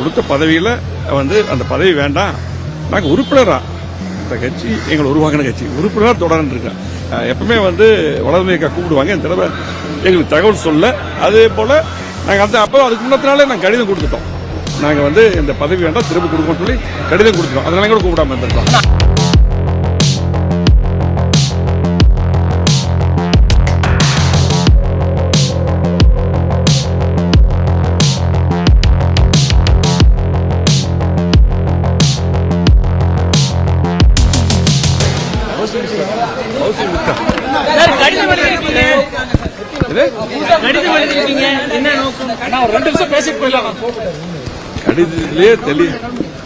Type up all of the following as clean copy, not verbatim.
கொடுத்த பதவியில் அந்த பதவி வேண்டாம், நாங்கள் உறுப்பினரா இந்த கட்சி எங்களை உருவாக்கின கட்சி உறுப்பினராக தொடர்ந்து இருக்கேன். எப்பவுமே வளர்மையக்கா கூப்பிடுவாங்க. இந்த தடவை எங்களுக்கு தகவல் சொல்ல, அதே போல நாங்கள் அப்போ அதுக்கு முன்னத்தினாலே நாங்கள் கடிதம் கொடுத்துட்டோம். நாங்கள் இந்த பதவி வேண்டாம் திரும்ப கொடுக்கணும்னு சொல்லி கடிதம் கொடுத்துட்டோம். அதனால கூட கூப்பிடாம இருந்திருக்கோம்.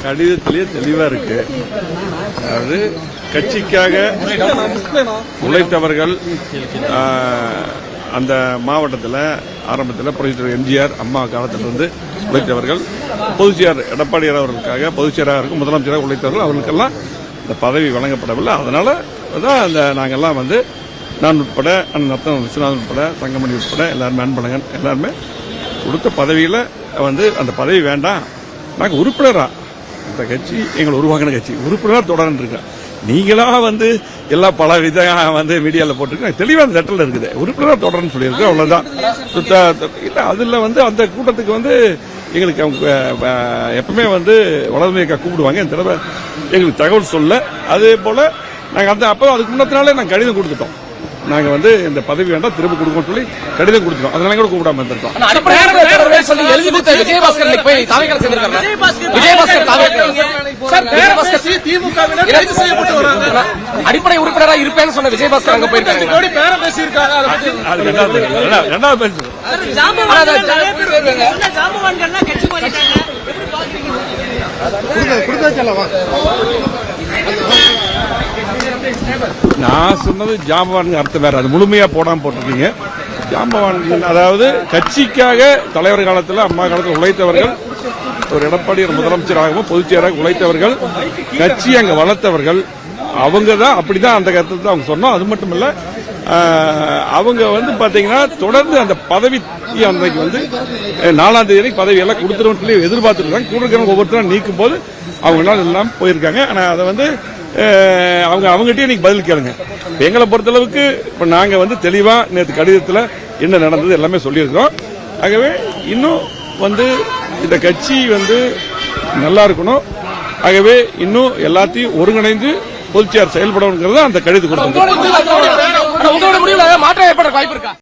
கடிதத்திலேயே தெளிவா இருக்கு. அதாவது கட்சிக்காக உழைத்தவர்கள் அந்த மாவட்டத்தில் ஆரம்பத்தில் புரட்சித்தலைவர் எம்ஜிஆர் அம்மா காலத்திலிருந்து உழைத்தவர்கள், பொதுச்செயலாளர் எடப்பாடியார் அவர்களுக்காக பொதுச்செயலாளருக்கு முதலமைச்சராக உழைத்தவர்கள், அவர்களுக்கெல்லாம் இந்த பதவி வழங்கப்படவில்லை. அதனால தான் நாங்கெல்லாம் நான் உட்பட நத்தம் விஸ்வநாதன் உட்பட தங்கமணி உட்பட எல்லாருமே அன்பழகன் எல்லாருமே கொடுத்த பதவியில் அந்த பதவி வேண்டாம், நாங்கள் உறுப்பினரா இந்த கட்சி எங்களை உருவாக்கின கட்சி உறுப்பினராக தொடர்ந்து இருக்கேன். நீங்களா எல்லா பல விதம் மீடியாவில் போட்டிருக்கேன். தெளிவாக அந்த லெட்டரில் இருக்குது, உறுப்பினராக தொடர்ந்து சொல்லியிருக்கு. அவ்வளவுதான். அதில் அந்த கூட்டத்துக்கு எங்களுக்கு அவங்க எப்பவுமே வளர்மையக்கா கூப்பிடுவாங்க. இந்த தடவை எங்களுக்கு தகவல் சொல்ல, அதே போல நாங்கள் அப்போ அதுக்கு முன்னத்தினாலே நாங்கள் கடிதம் கொடுத்துட்டோம். நாங்கள் இந்த பதவி வேண்டாம் திரும்ப கொடுக்கணும்னு சொல்லி கடிதம் கொடுத்துட்டோம். அதனால கூட கூப்பிடாம இருந்திருக்கோம். அடிப்படை உறுப்பினராக இருப்பேன்னு சொன்ன விஜயபாஸ்கர் அங்க போயிருக்காங்க. நான் சொன்னது ஜாம்பவான் அர்த்தம் வேற, அது முழுமையா போடாம போட்டிருக்கீங்க. ஜாம்பவான் அதாவது கட்சிக்காக தலைவர் காலத்தில் அம்மா காலத்தில் உழைத்தவர்கள், ஒரு எடப்பாடியார் முதலமைச்சராகவும் பொதுச்செயலாளராக உழைத்தவர்கள், கட்சி அங்க வளர்த்தவர்கள், அவங்க தான் அப்படிதான் அந்த கருத்தை அவங்க சொன்னோம். அது மட்டும் இல்ல, அவங்க பாத்தீங்கன்னா தொடர்ந்து அந்த பதவி அன்றைக்கு 4ஆம் தேதி பதவி எல்லாம் கொடுத்துருவோம் சொல்லி எதிர்பார்த்துட்டு இருக்காங்க. கூட இருக்கிறவங்க ஒவ்வொருத்தரும் நீக்கும் போது அவங்களால எல்லாம் போயிருக்காங்க. ஆனா அதை அவங்ககிட்டயே நீங்க பதில் கேளுங்க. எங்களை பொறுத்தளவுக்கு இப்ப நாங்க தெளிவா நேற்று கடிதத்தில் என்ன நடந்தது எல்லாமே சொல்லியிருக்கிறோம். ஆகவே இன்னும் இந்த கட்சி நல்லா இருக்கணும். ஆகவே இன்னும் எல்லாத்தையும் ஒருங்கிணைந்து பொதுச்செயலாளர் செயல்படணுங்கிறத அந்த கடிதம் கொடுத்தோம். மாற்றம் ஏற்பட வாய்ப்பு இருக்கா?